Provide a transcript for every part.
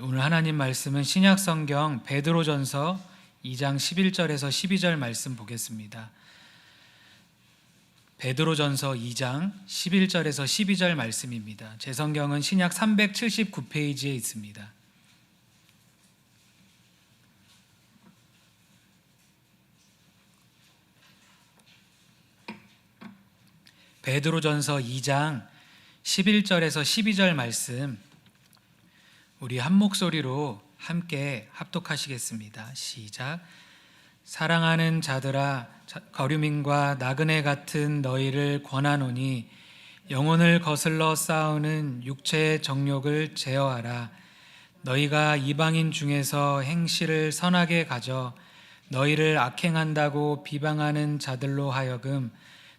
오늘 하나님 말씀은 신약 성경 베드로전서 2장 11절에서 12절 말씀 보겠습니다. 베드로전서 2장 11절에서 12절 말씀입니다. 제 성경은 신약 379페이지에 있습니다. 베드로전서 2장 11절에서 12절 말씀 우리 한 목소리로 함께 합독하시겠습니다. 시작. 사랑하는 자들아, 거류민과 나그네 같은 너희를 권하노니 영혼을 거슬러 싸우는 육체의 정욕을 제어하라. 너희가 이방인 중에서 행실을 선하게 가져 너희를 악행한다고 비방하는 자들로 하여금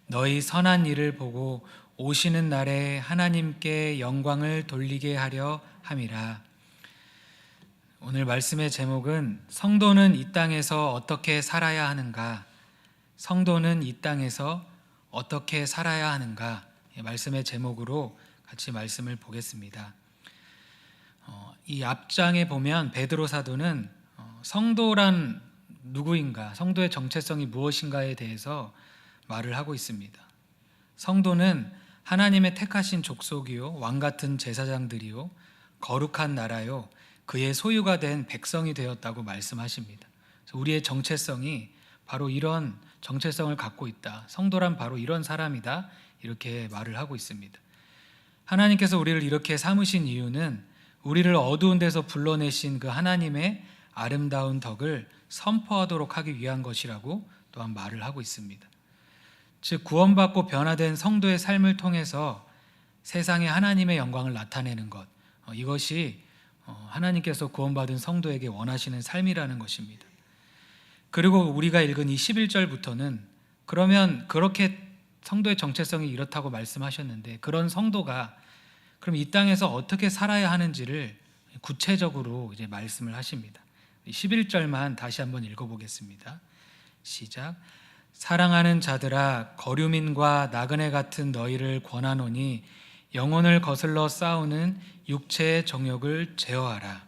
너희 선한 일을 보고 오시는 날에 하나님께 영광을 돌리게 하려 함이라. 오늘 말씀의 제목은 성도는 이 땅에서 어떻게 살아야 하는가? 성도는 이 땅에서 어떻게 살아야 하는가? 말씀의 제목으로 같이 말씀을 보겠습니다. 이 앞장에 보면 베드로 사도는 성도란 누구인가, 성도의 정체성이 무엇인가에 대해서 말을 하고 있습니다. 성도는 하나님의 택하신 족속이요, 왕같은 제사장들이요, 거룩한 나라요, 그의 소유가 된 백성이 되었다고 말씀하십니다. 우리의 정체성이 바로 이런 정체성을 갖고 있다. 성도란 바로 이런 사람이다. 이렇게 말을 하고 있습니다. 하나님께서 우리를 이렇게 삼으신 이유는 우리를 어두운 데서 불러내신 그 하나님의 아름다운 덕을 선포하도록 하기 위한 것이라고 또한 말을 하고 있습니다. 즉 구원받고 변화된 성도의 삶을 통해서 세상에 하나님의 영광을 나타내는 것, 이것이 하나님께서 구원받은 성도에게 원하시는 삶이라는 것입니다. 그리고 우리가 읽은 이 11절부터는 그러면 그렇게 성도의 정체성이 이렇다고 말씀하셨는데 그런 성도가 그럼 이 땅에서 어떻게 살아야 하는지를 구체적으로 이제 말씀을 하십니다. 11절만 다시 한번 읽어보겠습니다. 시작. 사랑하는 자들아, 거류민과 나그네 같은 너희를 권하노니 영혼을 거슬러 싸우는 육체의 정욕을 제어하라.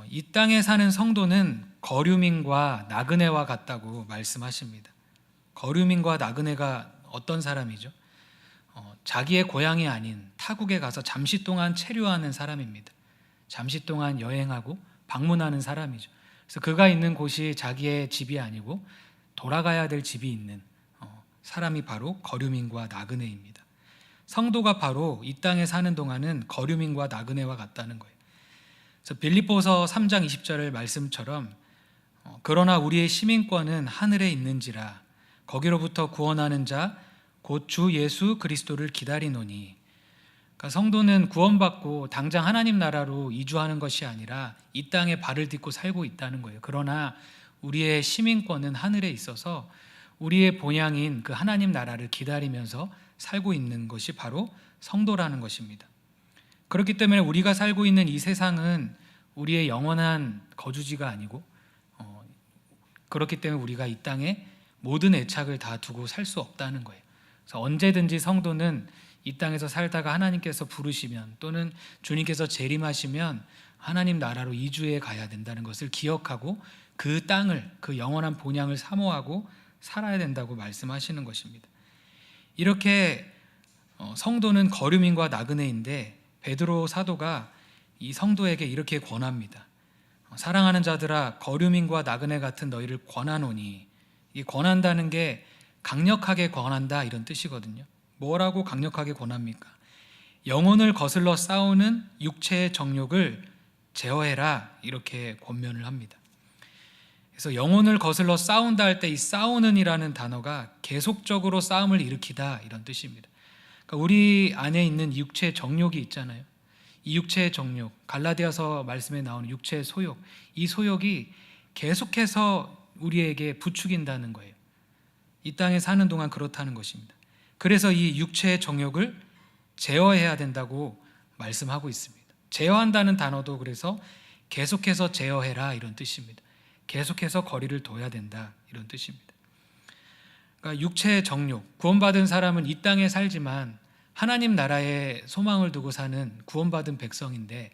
이 땅에 사는 성도는 거류민과 나그네와 같다고 말씀하십니다. 거류민과 나그네가 어떤 사람이죠? 자기의 고향이 아닌 타국에 가서 잠시 동안 체류하는 사람입니다. 잠시 동안 여행하고 방문하는 사람이죠. 그래서 그가 있는 곳이 자기의 집이 아니고 돌아가야 될 집이 있는 사람이 바로 거류민과 나그네입니다. 성도가 바로 이 땅에 사는 동안은 거류민과 나그네와 같다는 거예요. 그래서 빌립보서 3장 20절 말씀처럼 그러나 우리의 시민권은 하늘에 있는지라 거기로부터 구원하는 자 곧 주 예수 그리스도를 기다리노니. 그러니까 성도는 구원받고 당장 하나님 나라로 이주하는 것이 아니라 이 땅에 발을 딛고 살고 있다는 거예요. 그러나 우리의 시민권은 하늘에 있어서 우리의 본향인 그 하나님 나라를 기다리면서 살고 있는 것이 바로 성도라는 것입니다. 그렇기 때문에 우리가 살고 있는 이 세상은 우리의 영원한 거주지가 아니고 그렇기 때문에 우리가 이 땅에 모든 애착을 다 두고 살 수 없다는 거예요. 그래서 언제든지 성도는 이 땅에서 살다가 하나님께서 부르시면 또는 주님께서 재림하시면 하나님 나라로 이주해 가야 된다는 것을 기억하고 그 땅을, 그 영원한 본향을 사모하고 살아야 된다고 말씀하시는 것입니다. 이렇게 성도는 거류민과 나그네인데 베드로 사도가 이 성도에게 이렇게 권합니다. 사랑하는 자들아, 거류민과 나그네 같은 너희를 권하노니. 이 권한다는 게 강력하게 권한다 이런 뜻이거든요. 뭐라고 강력하게 권합니까? 영혼을 거슬러 싸우는 육체의 정욕을 제어해라 이렇게 권면을 합니다. 그래서 영혼을 거슬러 싸운다 할 때 이 싸우는이라는 단어가 계속적으로 싸움을 일으키다 이런 뜻입니다. 그러니까 우리 안에 있는 육체의 정욕이 있잖아요. 이 육체의 정욕, 갈라디아서 말씀에 나오는 육체의 소욕, 이 소욕이 계속해서 우리에게 부추긴다는 거예요. 이 땅에 사는 동안 그렇다는 것입니다. 그래서 이 육체의 정욕을 제어해야 된다고 말씀하고 있습니다. 제어한다는 단어도 그래서 계속해서 제어해라 이런 뜻입니다. 계속해서 거리를 둬야 된다 이런 뜻입니다. 그러니까 육체의 정욕, 구원받은 사람은 이 땅에 살지만 하나님 나라에 소망을 두고 사는 구원받은 백성인데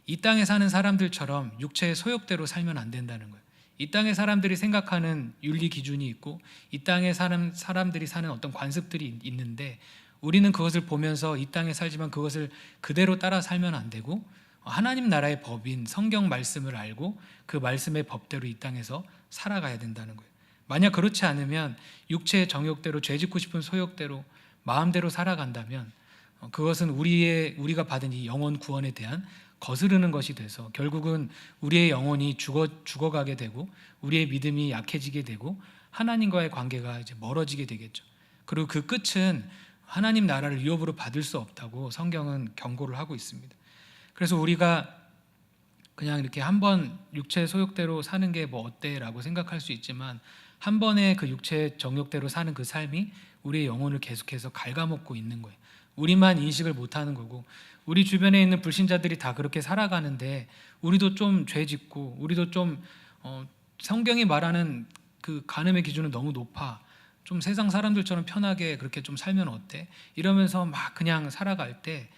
이 땅에 사는 사람들처럼 육체의 소욕대로 살면 안 된다는 거예요. 이 땅의 사람들이 생각하는 윤리 기준이 있고 이 땅에 사는 사람들이 사는 어떤 관습들이 있는데 우리는 그것을 보면서 이 땅에 살지만 그것을 그대로 따라 살면 안 되고 하나님 나라의 법인 성경 말씀을 알고 그 말씀의 법대로 이 땅에서 살아가야 된다는 거예요. 만약 그렇지 않으면 육체의 정욕대로 죄짓고 싶은 소욕대로 마음대로 살아간다면 그것은 우리가 받은 이 영혼 구원에 대한 거스르는 것이 돼서 결국은 우리의 영혼이 죽어가게 되고 우리의 믿음이 약해지게 되고 하나님과의 관계가 이제 멀어지게 되겠죠. 그리고 그 끝은 하나님 나라를 유업으로 받을 수 없다고 성경은 경고를 하고 있습니다. 그래서 우리가 그냥 이렇게 한번 육체의 소욕대로 사는 게 뭐 어때라고 생각할 수 있지만 한 번의 그 육체의 정욕대로 사는 그 삶이 우리의 영혼을 계속해서 갉아먹고 있는 거예요. 우리만 인식을 못하는 거고 우리 주변에 있는 불신자들이 다 그렇게 살아가는데 우리도 좀 죄짓고 우리도 좀 성경이 말하는 그 간음의 기준은 너무 높아. 좀 세상 사람들처럼 편하게 그렇게 좀 살면 어때? 이러면서 막 그냥 살아갈 때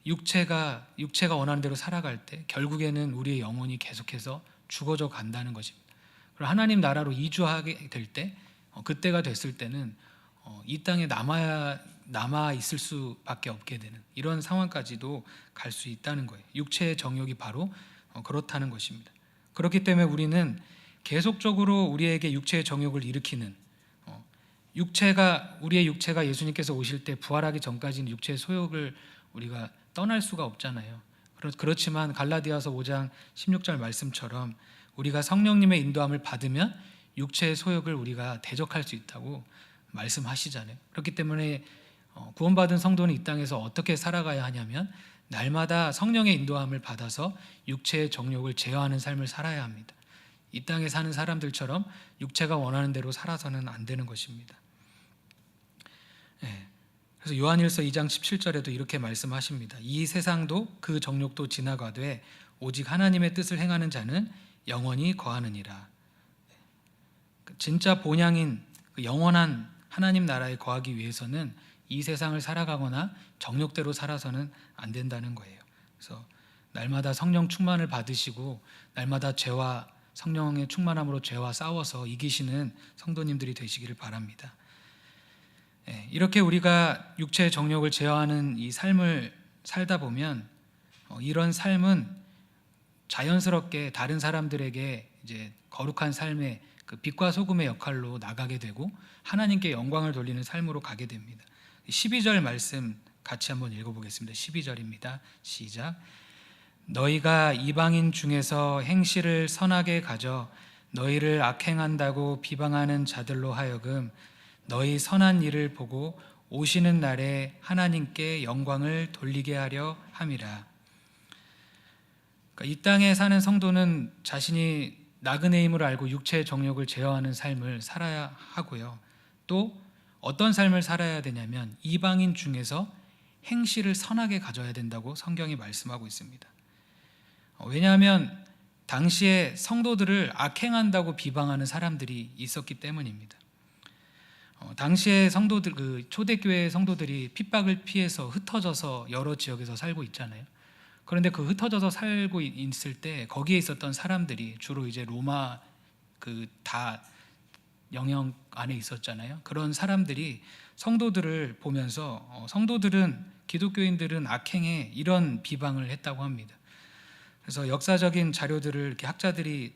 육체가 원하는 대로 살아갈 때 결국에는 우리의 영혼이 계속해서 죽어져 간다는 것입니다. 그리고 하나님 나라로 이주하게 될 때 그때가 됐을 때는 이 땅에 남아 있을 수밖에 없게 되는 이런 상황까지도 갈 수 있다는 거예요. 육체의 정욕이 바로 그렇다는 것입니다. 그렇기 때문에 우리는 계속적으로 우리에게 육체의 정욕을 일으키는 우리의 육체가 예수님께서 오실 때 부활하기 전까지는 육체의 소욕을 우리가 떠날 수가 없잖아요. 그렇지만 갈라디아서 5장 16절 말씀처럼 우리가 성령님의 인도함을 받으면 육체의 소욕을 우리가 대적할 수 있다고 말씀하시잖아요. 그렇기 때문에 구원받은 성도는 이 땅에서 어떻게 살아가야 하냐면 날마다 성령의 인도함을 받아서 육체의 정욕을 제어하는 삶을 살아야 합니다. 이 땅에 사는 사람들처럼 육체가 원하는 대로 살아서는 안 되는 것입니다. 그래서 요한일서 2장 17절에도 이렇게 말씀하십니다. 이 세상도 그 정욕도 지나가되 오직 하나님의 뜻을 행하는 자는 영원히 거하느니라. 진짜 본향인 그 영원한 하나님 나라에 거하기 위해서는 이 세상을 살아가거나 정욕대로 살아서는 안 된다는 거예요. 그래서 날마다 성령 충만을 받으시고 날마다 성령의 충만함으로 죄와 싸워서 이기시는 성도님들이 되시기를 바랍니다. 이렇게 우리가 육체의 정욕을 제어하는 이 삶을 살다 보면 이런 삶은 자연스럽게 다른 사람들에게 이제 거룩한 삶의 그 빛과 소금의 역할로 나가게 되고 하나님께 영광을 돌리는 삶으로 가게 됩니다. 12절 말씀 같이 한번 읽어보겠습니다. 12절입니다. 시작. 너희가 이방인 중에서 행실을 선하게 가져 너희를 악행한다고 비방하는 자들로 하여금 너희 선한 일을 보고 오시는 날에 하나님께 영광을 돌리게 하려 함이라. 그러니까 이 땅에 사는 성도는 자신이 나그네임을 알고 육체의 정욕을 제어하는 삶을 살아야 하고요. 또 어떤 삶을 살아야 되냐면 이방인 중에서 행실을 선하게 가져야 된다고 성경이 말씀하고 있습니다. 왜냐하면 당시에 성도들을 악행한다고 비방하는 사람들이 있었기 때문입니다. 당시에 성도들, 그 초대교회 성도들이 핍박을 피해서 흩어져서 여러 지역에서 살고 있잖아요. 그런데 그 흩어져서 살고 있을 때 거기에 있었던 사람들이 주로 이제 로마 그 다 영역 안에 있었잖아요. 그런 사람들이 성도들을 보면서 기독교인들은 악행에 이런 비방을 했다고 합니다. 그래서 역사적인 자료들을 이렇게 학자들의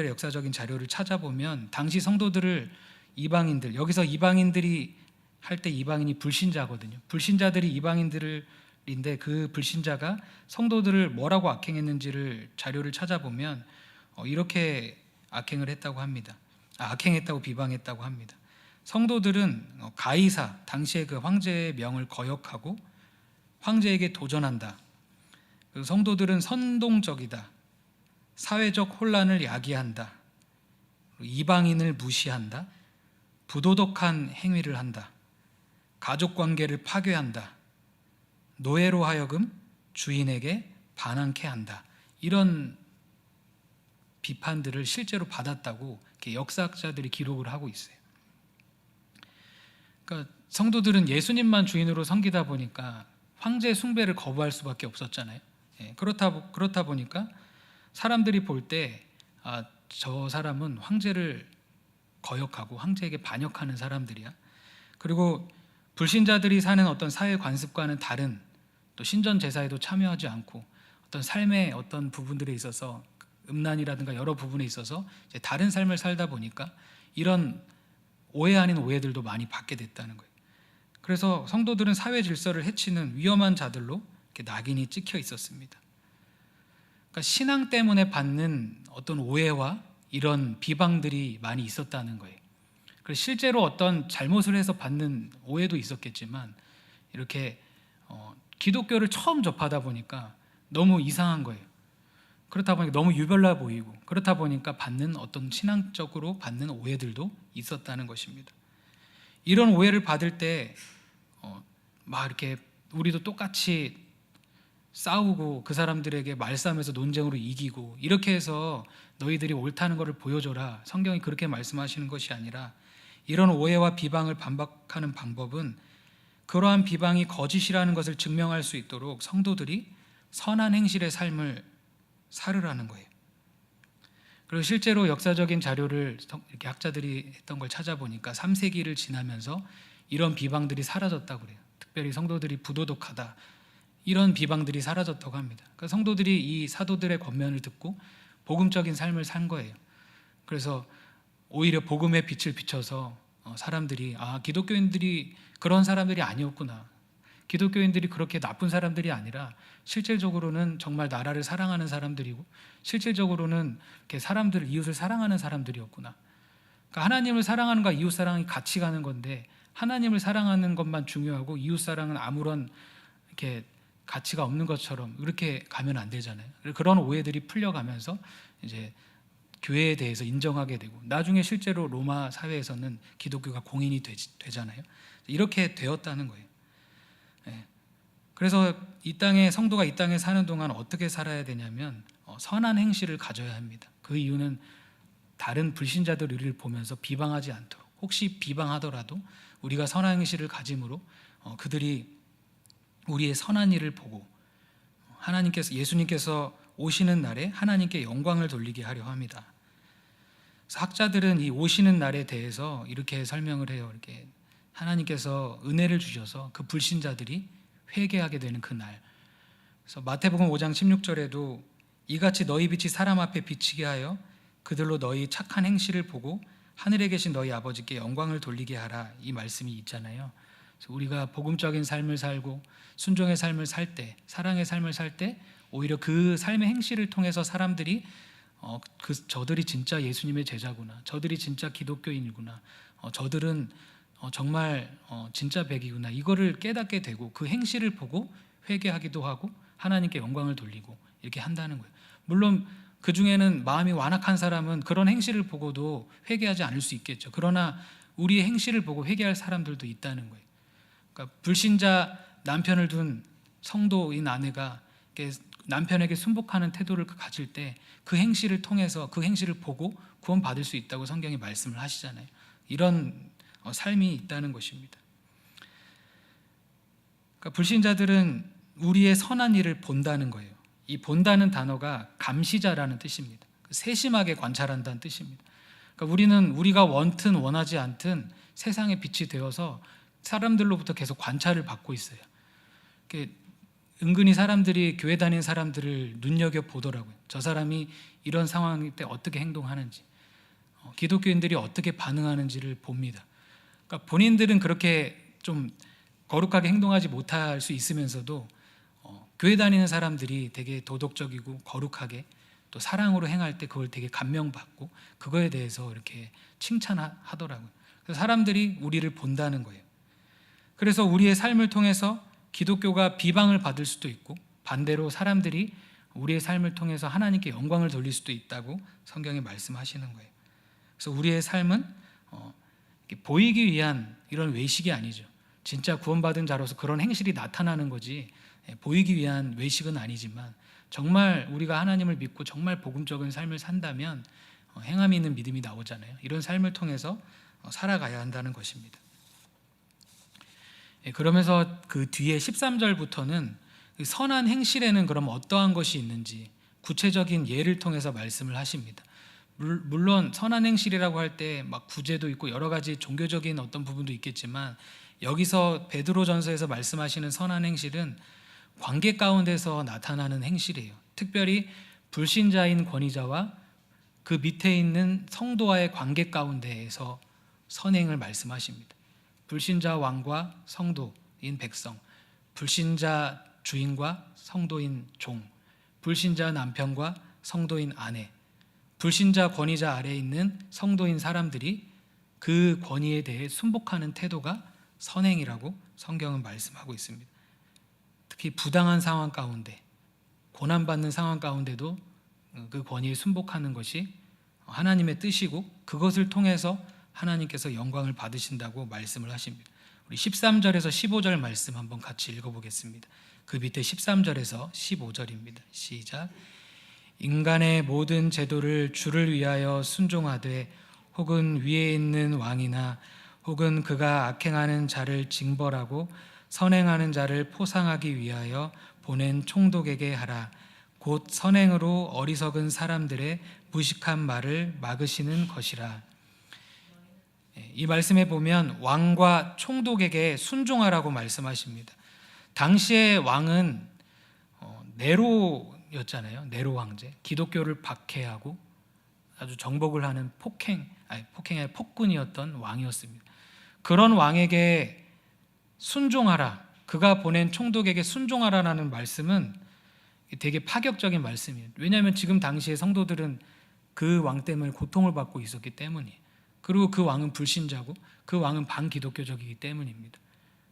역사적인 자료를 찾아보면 당시 성도들을 여기서 이방인들이 할 때 이방인이 불신자거든요. 불신자들이 이방인들인데 그 불신자가 성도들을 뭐라고 악행했는지를 자료를 찾아보면 이렇게 악행했다고 비방했다고 합니다. 성도들은 가이사 당시의 그 황제의 명을 거역하고 황제에게 도전한다. 성도들은 선동적이다. 사회적 혼란을 야기한다. 이방인을 무시한다. 부도덕한 행위를 한다. 가족관계를 파괴한다. 노예로 하여금 주인에게 반항케 한다. 이런 비판들을 실제로 받았다고 역사학자들이 기록을 하고 있어요. 그러니까 성도들은 예수님만 주인으로 섬기다 보니까 황제 숭배를 거부할 수밖에 없었잖아요. 그렇다 보니까 사람들이 볼 때 저 사람은 황제를 거역하고 황제에게 반역하는 사람들이야. 그리고 불신자들이 사는 어떤 사회 관습과는 다른, 또 신전 제사에도 참여하지 않고 어떤 삶의 어떤 부분들에 있어서 음란이라든가 여러 부분에 있어서 이제 다른 삶을 살다 보니까 이런 오해 아닌 오해들도 많이 받게 됐다는 거예요. 그래서 성도들은 사회 질서를 해치는 위험한 자들로 이렇게 낙인이 찍혀 있었습니다. 그러니까 신앙 때문에 받는 어떤 오해와 이런 비방들이 많이 있었다는 거예요. 그래서 실제로 어떤 잘못을 해서 받는 오해도 있었겠지만 이렇게 기독교를 처음 접하다 보니까 너무 이상한 거예요. 그렇다 보니까 너무 유별나 보이고, 그렇다 보니까 받는 어떤 신앙적으로 받는 오해들도 있었다는 것입니다. 이런 오해를 받을 때 막 이렇게 우리도 똑같이 싸우고 그 사람들에게 말싸움에서 논쟁으로 이기고 이렇게 해서 너희들이 옳다는 것을 보여줘라, 성경이 그렇게 말씀하시는 것이 아니라, 이런 오해와 비방을 반박하는 방법은 그러한 비방이 거짓이라는 것을 증명할 수 있도록 성도들이 선한 행실의 삶을 살으라는 거예요. 그리고 실제로 역사적인 자료를 이렇게 학자들이 했던 걸 찾아보니까 3세기를 지나면서 이런 비방들이 사라졌다고 그래요. 특별히 성도들이 부도덕하다, 이런 비방들이 사라졌다고 합니다. 그러니까 성도들이 이 사도들의 권면을 듣고 복음적인 삶을 산 거예요. 그래서 오히려 복음의 빛을 비춰서 사람들이 기독교인들이 그런 사람들이 아니었구나, 기독교인들이 그렇게 나쁜 사람들이 아니라 실질적으로는 정말 나라를 사랑하는 사람들이고 실질적으로는 이렇게 사람들, 이웃을 사랑하는 사람들이었구나. 그러니까 하나님을 사랑하는과 이웃 사랑이 같이 가는 건데, 하나님을 사랑하는 것만 중요하고 이웃 사랑은 아무런 이렇게 가치가 없는 것처럼 이렇게 가면 안 되잖아요. 그런 오해들이 풀려가면서 이제 교회에 대해서 인정하게 되고, 나중에 실제로 로마 사회에서는 기독교가 공인이 되잖아요. 이렇게 되었다는 거예요. 그래서 이 땅에, 성도가 이 땅에 사는 동안 어떻게 살아야 되냐면 선한 행실을 가져야 합니다. 그 이유는 다른 불신자들 우리를 보면서 비방하지 않도록, 혹시 비방하더라도 우리가 선한 행실을 가짐으로 그들이 우리의 선한 일을 보고 예수님께서 오시는 날에 하나님께 영광을 돌리게 하려 합니다. 그래서 학자들은 이 오시는 날에 대해서 이렇게 설명을 해요. 이렇게 하나님께서 은혜를 주셔서 그 불신자들이 회개하게 되는 그 날. 그래서 마태복음 5장 16절에도 이같이 너희 빛이 사람 앞에 비치게 하여 그들로 너희 착한 행실을 보고 하늘에 계신 너희 아버지께 영광을 돌리게 하라, 이 말씀이 있잖아요. 그래서 우리가 복음적인 삶을 살고 순종의 삶을 살 때, 사랑의 삶을 살 때 오히려 그 삶의 행실을 통해서 사람들이 저들이 진짜 예수님의 제자구나, 저들이 진짜 기독교인이구나, 저들은 정말 진짜 백이구나, 이거를 깨닫게 되고 그 행실을 보고 회개하기도 하고 하나님께 영광을 돌리고 이렇게 한다는 거예요. 물론 그 중에는 마음이 완악한 사람은 그런 행실을 보고도 회개하지 않을 수 있겠죠. 그러나 우리의 행실을 보고 회개할 사람들도 있다는 거예요. 그러니까 불신자 남편을 둔 성도인 아내가 남편에게 순복하는 태도를 가질 때 그 행실을 통해서, 그 행실을 보고 구원받을 수 있다고 성경이 말씀을 하시잖아요. 이런 삶이 있다는 것입니다. 그러니까 불신자들은 우리의 선한 일을 본다는 거예요. 이 본다는 단어가 감시자라는 뜻입니다. 세심하게 관찰한다는 뜻입니다. 그러니까 우리는 우리가 원튼 원하지 않든 세상의 빛이 되어서 사람들로부터 계속 관찰을 받고 있어요. 은근히 사람들이, 교회 다니는 사람들을 눈여겨보더라고요. 저 사람이 이런 상황일 때 어떻게 행동하는지, 기독교인들이 어떻게 반응하는지를 봅니다. 그러니까 본인들은 그렇게 좀 거룩하게 행동하지 못할 수 있으면서도 교회 다니는 사람들이 되게 도덕적이고 거룩하게 또 사랑으로 행할 때 그걸 되게 감명받고 그거에 대해서 이렇게 칭찬하더라고요. 그래서 사람들이 우리를 본다는 거예요. 그래서 우리의 삶을 통해서 기독교가 비방을 받을 수도 있고, 반대로 사람들이 우리의 삶을 통해서 하나님께 영광을 돌릴 수도 있다고 성경이 말씀하시는 거예요. 그래서 우리의 삶은 보이기 위한 이런 외식이 아니죠. 진짜 구원받은 자로서 그런 행실이 나타나는 거지, 보이기 위한 외식은 아니지만 정말 우리가 하나님을 믿고 정말 복음적인 삶을 산다면 행함이 있는 믿음이 나오잖아요. 이런 삶을 통해서 살아가야 한다는 것입니다. 그러면서 그 뒤에 13절부터는 선한 행실에는 그럼 어떠한 것이 있는지 구체적인 예를 통해서 말씀을 하십니다. 물론 선한 행실이라고 할 때 막 구제도 있고 여러 가지 종교적인 어떤 부분도 있겠지만, 여기서 베드로전서에서 말씀하시는 선한 행실은 관계 가운데서 나타나는 행실이에요. 특별히 불신자인 권위자와 그 밑에 있는 성도와의 관계 가운데에서 선행을 말씀하십니다. 불신자 왕과 성도인 백성, 불신자 주인과 성도인 종, 불신자 남편과 성도인 아내, 불신자 권위자 아래에 있는 성도인 사람들이 그 권위에 대해 순복하는 태도가 선행이라고 성경은 말씀하고 있습니다. 특히 부당한 상황 가운데, 고난받는 상황 가운데도 그 권위에 순복하는 것이 하나님의 뜻이고, 그것을 통해서 하나님께서 영광을 받으신다고 말씀을 하십니다. 우리 13절에서 15절 말씀 한번 같이 읽어보겠습니다. 그 밑에 13절에서 15절입니다. 시작. 인간의 모든 제도를 주를 위하여 순종하되, 혹은 위에 있는 왕이나 혹은 그가 악행하는 자를 징벌하고 선행하는 자를 포상하기 위하여 보낸 총독에게 하라. 곧 선행으로 어리석은 사람들의 무식한 말을 막으시는 것이라. 이 말씀에 보면 왕과 총독에게 순종하라고 말씀하십니다. 당시의 왕은 네로였잖아요. 네로 황제. 기독교를 박해하고 아주 정복을 하는 폭행이 아니라 폭군이었던 왕이었습니다. 그런 왕에게 순종하라, 그가 보낸 총독에게 순종하라라는 말씀은 되게 파격적인 말씀이에요. 왜냐하면 지금 당시의 성도들은 그 왕 때문에 고통을 받고 있었기 때문이에요. 그리고 그 왕은 불신자고 그 왕은 반기독교적이기 때문입니다.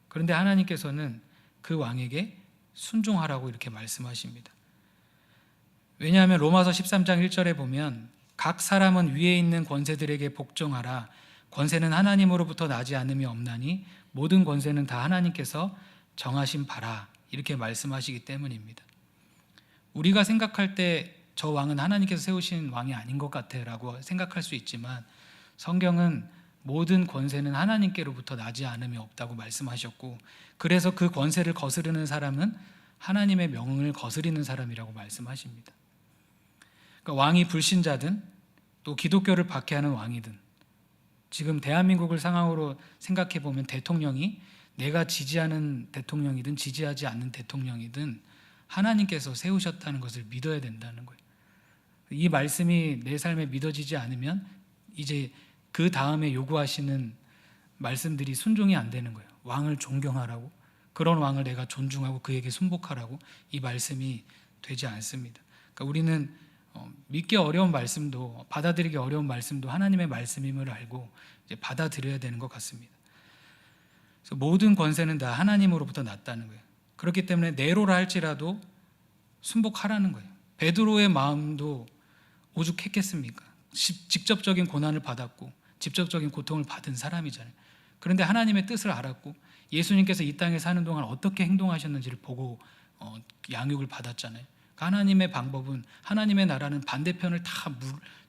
그런데 하나님께서는 그 왕에게 순종하라고 이렇게 말씀하십니다. 왜냐하면 로마서 13장 1절에 보면 각 사람은 위에 있는 권세들에게 복종하라. 권세는 하나님으로부터 나지 않음이 없나니 모든 권세는 다 하나님께서 정하신 바라. 이렇게 말씀하시기 때문입니다. 우리가 생각할 때 저 왕은 하나님께서 세우신 왕이 아닌 것 같아 라고 생각할 수 있지만, 성경은 모든 권세는 하나님께로부터 나지 않음이 없다고 말씀하셨고, 그래서 그 권세를 거스르는 사람은 하나님의 명을 거스리는 사람이라고 말씀하십니다. 그러니까 왕이 불신자든 또 기독교를 박해하는 왕이든, 지금 대한민국을 상황으로 생각해 보면 대통령이 내가 지지하는 대통령이든 지지하지 않는 대통령이든 하나님께서 세우셨다는 것을 믿어야 된다는 거예요. 이 말씀이 내 삶에 믿어지지 않으면 이제 그 다음에 요구하시는 말씀들이 순종이 안 되는 거예요. 왕을 존경하라고, 그런 왕을 내가 존중하고 그에게 순복하라고 이 말씀이 되지 않습니다. 그러니까 우리는 믿기 어려운 말씀도, 받아들이기 어려운 말씀도 하나님의 말씀임을 알고 이제 받아들여야 되는 것 같습니다. 그래서 모든 권세는 다 하나님으로부터 났다는 거예요. 그렇기 때문에 네로라 할지라도 순복하라는 거예요. 베드로의 마음도 오죽했겠습니까? 직접적인 고난을 받았고 직접적인 고통을 받은 사람이잖아요. 그런데 하나님의 뜻을 알았고 예수님께서 이 땅에 사는 동안 어떻게 행동하셨는지를 보고 양육을 받았잖아요. 하나님의 방법은, 하나님의 나라는 반대편을 다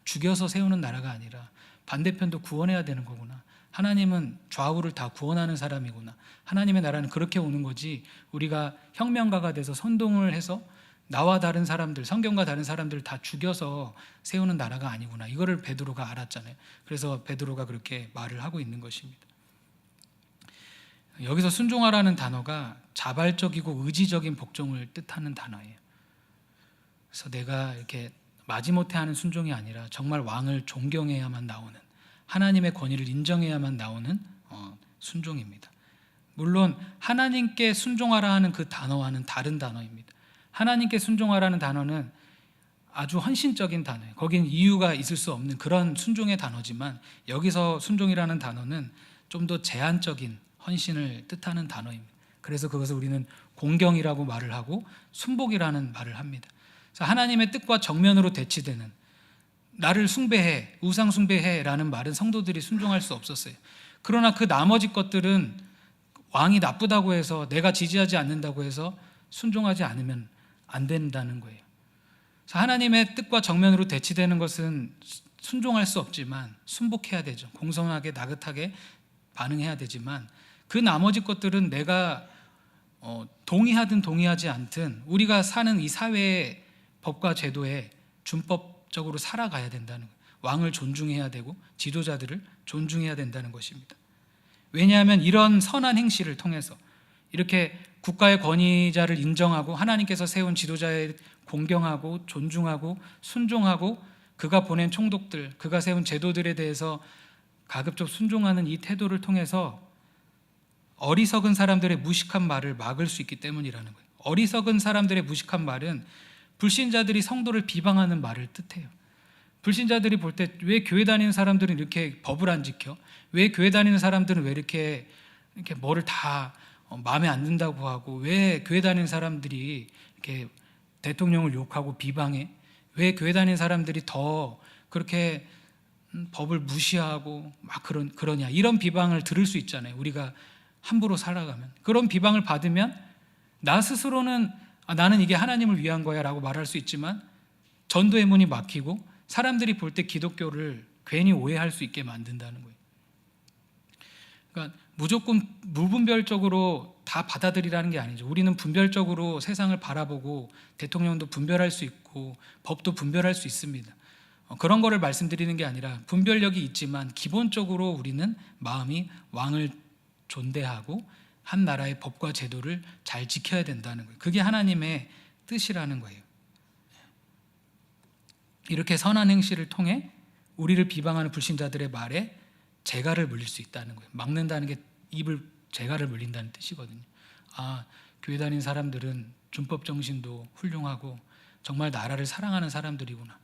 죽여서 세우는 나라가 아니라 반대편도 구원해야 되는 거구나. 하나님은 좌우를 다 구원하는 사람이구나. 하나님의 나라는 그렇게 오는 거지, 우리가 혁명가가 돼서 선동을 해서 나와 다른 사람들, 성경과 다른 사람들을 다 죽여서 세우는 나라가 아니구나. 이거를 베드로가 알았잖아요. 그래서 베드로가 그렇게 말을 하고 있는 것입니다. 여기서 순종하라는 단어가 자발적이고 의지적인 복종을 뜻하는 단어예요. 그래서 내가 이렇게 마지못해 하는 순종이 아니라 정말 왕을 존경해야만 나오는, 하나님의 권위를 인정해야만 나오는 순종입니다. 물론 하나님께 순종하라 하는 그 단어와는 다른 단어입니다. 하나님께 순종하라는 단어는 아주 헌신적인 단어예요. 거긴 이유가 있을 수 없는 그런 순종의 단어지만, 여기서 순종이라는 단어는 좀 더 제한적인 헌신을 뜻하는 단어입니다. 그래서 그것을 우리는 공경이라고 말을 하고 순복이라는 말을 합니다. 그래서 하나님의 뜻과 정면으로 대치되는, 나를 숭배해, 우상 숭배해 라는 말은 성도들이 순종할 수 없었어요. 그러나 그 나머지 것들은 왕이 나쁘다고 해서, 내가 지지하지 않는다고 해서 순종하지 않으면 안 된다는 거예요. 그래서 하나님의 뜻과 정면으로 대치되는 것은 순종할 수 없지만 순복해야 되죠. 공손하게 나긋하게 반응해야 되지만, 그 나머지 것들은 내가 동의하든 동의하지 않든 우리가 사는 이 사회의 법과 제도에 준법적으로 살아가야 된다는 거예요. 왕을 존중해야 되고 지도자들을 존중해야 된다는 것입니다. 왜냐하면 이런 선한 행실을 통해서 이렇게 국가의 권위자를 인정하고 하나님께서 세운 지도자에 공경하고 존중하고 순종하고 그가 보낸 총독들, 그가 세운 제도들에 대해서 가급적 순종하는 이 태도를 통해서 어리석은 사람들의 무식한 말을 막을 수 있기 때문이라는 거예요. 어리석은 사람들의 무식한 말은 불신자들이 성도를 비방하는 말을 뜻해요. 불신자들이 볼 때 왜 교회 다니는 사람들은 이렇게 법을 안 지켜? 왜 교회 다니는 사람들은 왜 이렇게 뭐를 다 마음에 안 든다고 하고, 왜 교회 다니는 사람들이 이렇게 대통령을 욕하고 비방해? 왜 교회 다니는 사람들이 더 그렇게 법을 무시하고 막 그러냐? 이런 비방을 들을 수 있잖아요. 우리가 함부로 살아가면. 그런 비방을 받으면 나 스스로는 나는 이게 하나님을 위한 거야 라고 말할 수 있지만 전도의 문이 막히고 사람들이 볼 때 기독교를 괜히 오해할 수 있게 만든다는 거예요. 그러니까 무조건 무분별적으로 다 받아들이라는 게 아니죠. 우리는 분별적으로 세상을 바라보고 대통령도 분별할 수 있고 법도 분별할 수 있습니다. 그런 거를 말씀드리는 게 아니라 분별력이 있지만 기본적으로 우리는 마음이 왕을 존대하고 한 나라의 법과 제도를 잘 지켜야 된다는 거예요. 그게 하나님의 뜻이라는 거예요. 이렇게 선한 행실을 통해 우리를 비방하는 불신자들의 말에 재갈을 물릴 수 있다는 거예요. 막는다는 게 입을 재갈을 물린다는 뜻이거든요. 교회 다니는 사람들은 준법 정신도 훌륭하고 정말 나라를 사랑하는 사람들이구나.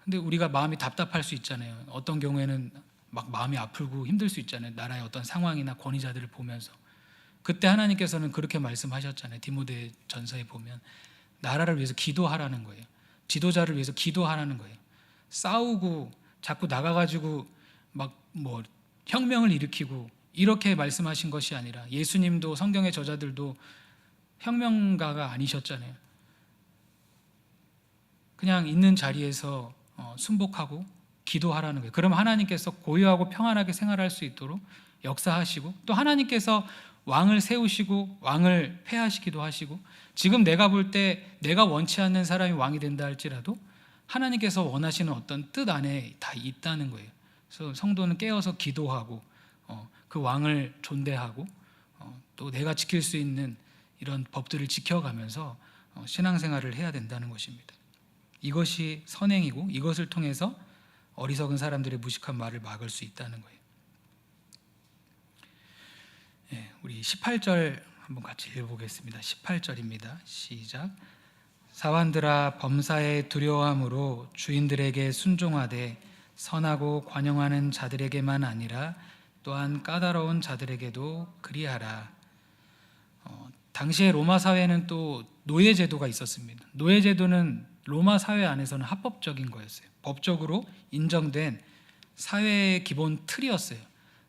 근데 우리가 마음이 답답할 수 있잖아요. 어떤 경우에는 막 마음이 아프고 힘들 수 있잖아요. 나라의 어떤 상황이나 권위자들을 보면서. 그때 하나님께서는 그렇게 말씀하셨잖아요. 디모데 전서에 보면 나라를 위해서 기도하라는 거예요. 지도자를 위해서 기도하라는 거예요. 싸우고 자꾸 나가가지고 막 뭐 혁명을 일으키고 이렇게 말씀하신 것이 아니라, 예수님도 성경의 저자들도 혁명가가 아니셨잖아요. 그냥 있는 자리에서 순복하고 기도하라는 거예요. 그럼 하나님께서 고요하고 평안하게 생활할 수 있도록 역사하시고, 또 하나님께서 왕을 세우시고 왕을 폐하시기도 하시고, 지금 내가 볼 때 내가 원치 않는 사람이 왕이 된다 할지라도 하나님께서 원하시는 어떤 뜻 안에 다 있다는 거예요. 그래서 성도는 깨어서 기도하고 그 왕을 존대하고 또 내가 지킬 수 있는 이런 법들을 지켜가면서 신앙생활을 해야 된다는 것입니다. 이것이 선행이고 이것을 통해서 어리석은 사람들의 무식한 말을 막을 수 있다는 거예요. 우리 18절 한번 같이 읽어보겠습니다. 18절입니다. 시작. 사환들아, 범사에 두려워함으로 주인들에게 순종하되 선하고 관용하는 자들에게만 아니라 또한 까다로운 자들에게도 그리하라. 당시에 로마 사회는 또 노예 제도가 있었습니다. 노예 제도는 로마 사회 안에서는 합법적인 거였어요. 법적으로 인정된 사회의 기본 틀이었어요.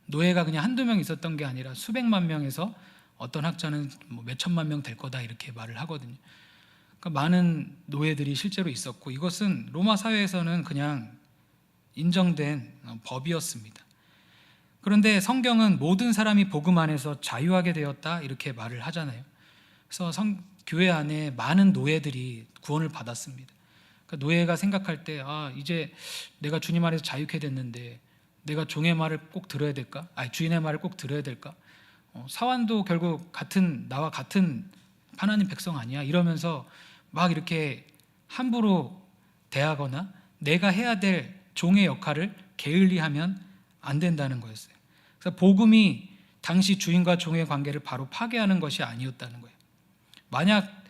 노예가 그냥 한두 명 있었던 게 아니라 수백만 명에서 어떤 학자는 몇 천만 명 될 거다 이렇게 말을 하거든요. 그러니까 많은 노예들이 실제로 있었고, 이것은 로마 사회에서는 그냥 인정된 법이었습니다. 그런데 성경은 모든 사람이 복음 안에서 자유하게 되었다 이렇게 말을 하잖아요. 그래서 교회 안에 많은 노예들이 구원을 받았습니다. 그러니까 노예가 생각할 때 이제 내가 주님 안에서 자유케 됐는데 내가 종의 말을 꼭 들어야 될까? 주인의 말을 꼭 들어야 될까? 사환도 결국 나와 같은 하나님 백성 아니야? 이러면서 막 이렇게 함부로 대하거나 내가 해야 될 종의 역할을 게을리하면 안 된다는 거였어요. 그래서 복음이 당시 주인과 종의 관계를 바로 파괴하는 것이 아니었다는 거예요. 만약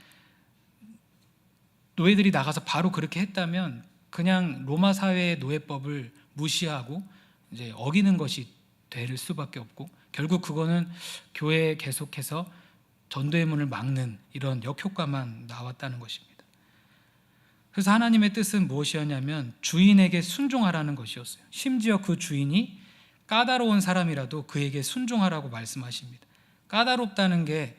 노예들이 나가서 바로 그렇게 했다면 그냥 로마 사회의 노예법을 무시하고 이제 어기는 것이 될 수밖에 없고, 결국 그거는 교회에 계속해서 전도의 문을 막는 이런 역효과만 나왔다는 것입니다. 그래서 하나님의 뜻은 무엇이었냐면 주인에게 순종하라는 것이었어요. 심지어 그 주인이 까다로운 사람이라도 그에게 순종하라고 말씀하십니다. 까다롭다는 게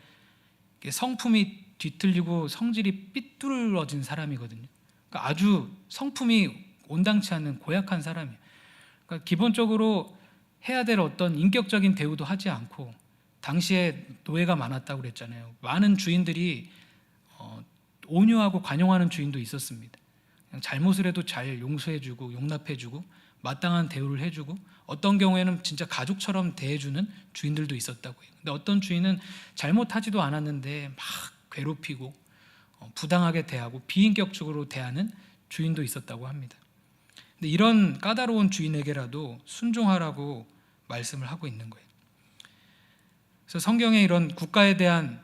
성품이 뒤틀리고 성질이 삐뚤어진 사람이거든요. 그러니까 아주 성품이 온당치 않는 고약한 사람이에요. 그러니까 기본적으로 해야 될 어떤 인격적인 대우도 하지 않고 당시에 노예가 많았다고 그랬잖아요. 많은 주인들이 온유하고 관용하는 주인도 있었습니다. 그냥 잘못을 해도 잘 용서해주고 용납해주고 마땅한 대우를 해주고, 어떤 경우에는 진짜 가족처럼 대해주는 주인들도 있었다고 해요. 근데 어떤 주인은 잘못하지도 않았는데 막 괴롭히고 부당하게 대하고 비인격적으로 대하는 주인도 있었다고 합니다. 근데 이런 까다로운 주인에게라도 순종하라고 말씀을 하고 있는 거예요. 그래서 성경에 이런 국가에 대한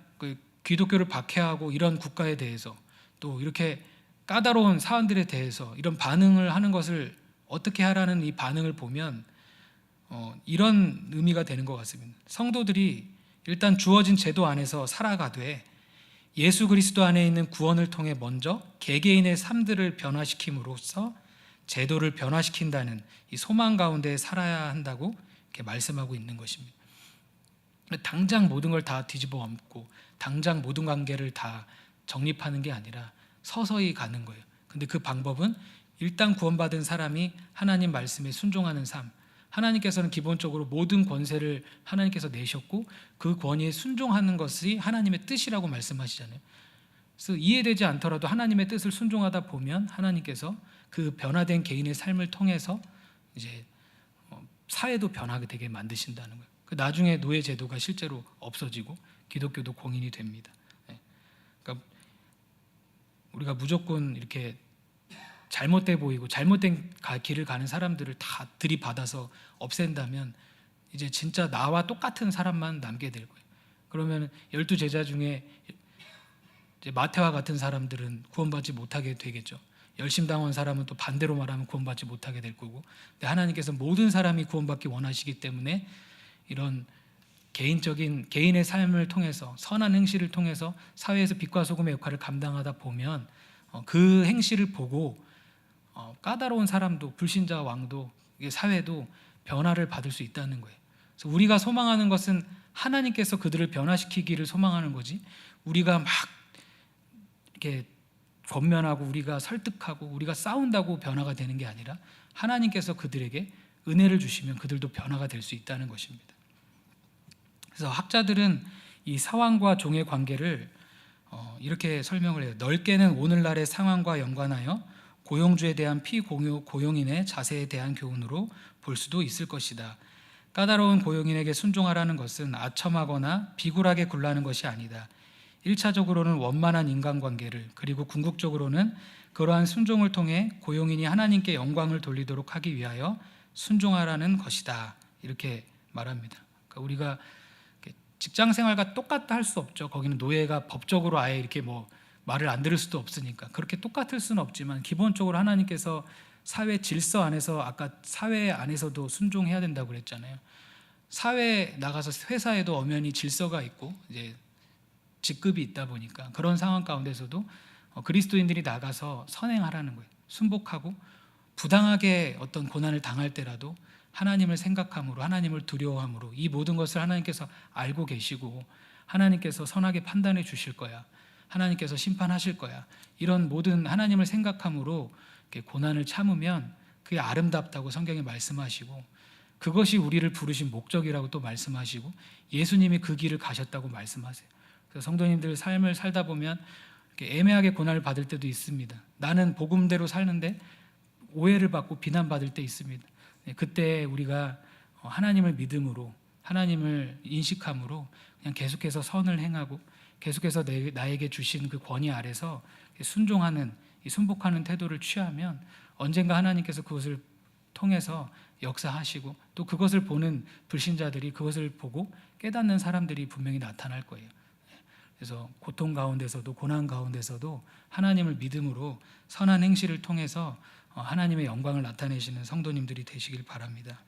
기독교를 박해하고 이런 국가에 대해서, 또 이렇게 까다로운 사안들에 대해서 이런 반응을 하는 것을 어떻게 하라는 이 반응을 보면 이런 의미가 되는 것 같습니다. 성도들이 일단 주어진 제도 안에서 살아가되 예수 그리스도 안에 있는 구원을 통해 먼저 개개인의 삶들을 변화시킴으로써 제도를 변화시킨다는 이 소망 가운데 살아야 한다고 이렇게 말씀하고 있는 것입니다. 당장 모든 걸 다 뒤집어 엎고 당장 모든 관계를 다 정립하는 게 아니라 서서히 가는 거예요. 근데 그 방법은 일단 구원받은 사람이 하나님 말씀에 순종하는 삶, 하나님께서는 기본적으로 모든 권세를 하나님께서 내셨고 그 권위에 순종하는 것이 하나님의 뜻이라고 말씀하시잖아요. 그래서 이해되지 않더라도 하나님의 뜻을 순종하다 보면 하나님께서 그 변화된 개인의 삶을 통해서 이제 사회도 변하게 되게 만드신다는 거예요. 그 나중에 노예 제도가 실제로 없어지고 기독교도 공인이 됩니다. 그러니까 우리가 무조건 이렇게 잘못돼 보이고 잘못된 길을 가는 사람들을 다 들이받아서 없앤다면 이제 진짜 나와 똑같은 사람만 남게 될 거예요. 그러면 12 제자 중에 이제 마태와 같은 사람들은 구원받지 못하게 되겠죠. 열심당한 사람은 또 반대로 말하면 구원받지 못하게 될 거고, 근데 하나님께서 모든 사람이 구원받기 원하시기 때문에 이런 개인의 삶을 통해서 선한 행실을 통해서 사회에서 빛과 소금의 역할을 감당하다 보면 그 행실을 보고 까다로운 사람도, 불신자 왕도, 사회도 변화를 받을 수 있다는 거예요. 그래서 우리가 소망하는 것은 하나님께서 그들을 변화시키기를 소망하는 거지, 우리가 막 이렇게 권면하고 우리가 설득하고 우리가 싸운다고 변화가 되는 게 아니라 하나님께서 그들에게 은혜를 주시면 그들도 변화가 될 수 있다는 것입니다. 그래서 학자들은 이 사왕과 종의 관계를 이렇게 설명을 해요. 넓게는 오늘날의 상황과 연관하여 고용주에 대한 피고용인의 자세에 대한 교훈으로 볼 수도 있을 것이다. 까다로운 고용인에게 순종하라는 것은 아첨하거나 비굴하게 굴라는 것이 아니다. 1차적으로는 원만한 인간관계를, 그리고 궁극적으로는 그러한 순종을 통해 고용인이 하나님께 영광을 돌리도록 하기 위하여 순종하라는 것이다. 이렇게 말합니다. 그러니까 우리가 직장 생활과 똑같다 할 수 없죠. 거기는 노예가 법적으로 아예 이렇게 말을 안 들을 수도 없으니까 그렇게 똑같을 수는 없지만, 기본적으로 하나님께서 사회 질서 안에서, 아까 사회 안에서도 순종해야 된다고 그랬잖아요. 사회에 나가서 회사에도 엄연히 질서가 있고 이제 직급이 있다 보니까 그런 상황 가운데서도 그리스도인들이 나가서 선행하라는 거예요. 순복하고 부당하게 어떤 고난을 당할 때라도 하나님을 생각함으로, 하나님을 두려워함으로, 이 모든 것을 하나님께서 알고 계시고 하나님께서 선하게 판단해 주실 거야, 하나님께서 심판하실 거야, 이런 모든 하나님을 생각함으로 고난을 참으면 그게 아름답다고 성경에 말씀하시고, 그것이 우리를 부르신 목적이라고 또 말씀하시고, 예수님이 그 길을 가셨다고 말씀하세요. 그래서 성도님들 삶을 살다 보면 이렇게 애매하게 고난을 받을 때도 있습니다. 나는 복음대로 살는데 오해를 받고 비난받을 때 있습니다. 그때 우리가 하나님을 믿음으로, 하나님을 인식함으로 그냥 계속해서 선을 행하고 계속해서 나에게 주신 그 권위 아래서 순종하는, 순복하는 태도를 취하면 언젠가 하나님께서 그것을 통해서 역사하시고, 또 그것을 보는 불신자들이 그것을 보고 깨닫는 사람들이 분명히 나타날 거예요. 그래서 고통 가운데서도, 고난 가운데서도 하나님을 믿음으로 선한 행실을 통해서 하나님의 영광을 나타내시는 성도님들이 되시길 바랍니다.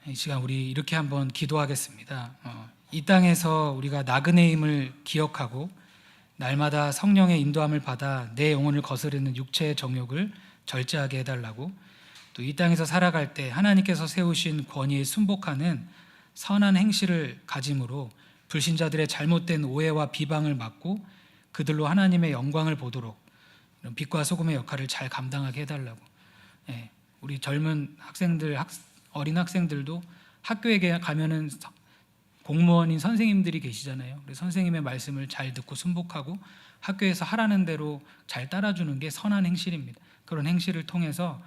이 시간 우리 이렇게 한번 기도하겠습니다. 이 땅에서 우리가 나그네임을 기억하고 날마다 성령의 인도함을 받아 내 영혼을 거스르는 육체의 정욕을 절제하게 해달라고, 또 이 땅에서 살아갈 때 하나님께서 세우신 권위에 순복하는 선한 행실을 가짐으로 불신자들의 잘못된 오해와 비방을 막고 그들로 하나님의 영광을 보도록 이런 빛과 소금의 역할을 잘 감당하게 해달라고, 우리 젊은 학생들, 어린 학생들도 학교에 가면은 공무원인 선생님들이 계시잖아요. 그래서 선생님의 말씀을 잘 듣고 순복하고 학교에서 하라는 대로 잘 따라주는 게 선한 행실입니다. 그런 행실을 통해서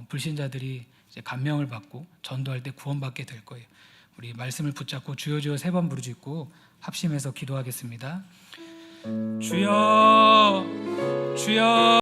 불신자들이 이제 감명을 받고 전도할 때 구원받게 될 거예요. 우리 말씀을 붙잡고 주여 주여 3번 부르짖고 합심해서 기도하겠습니다. 주여 주여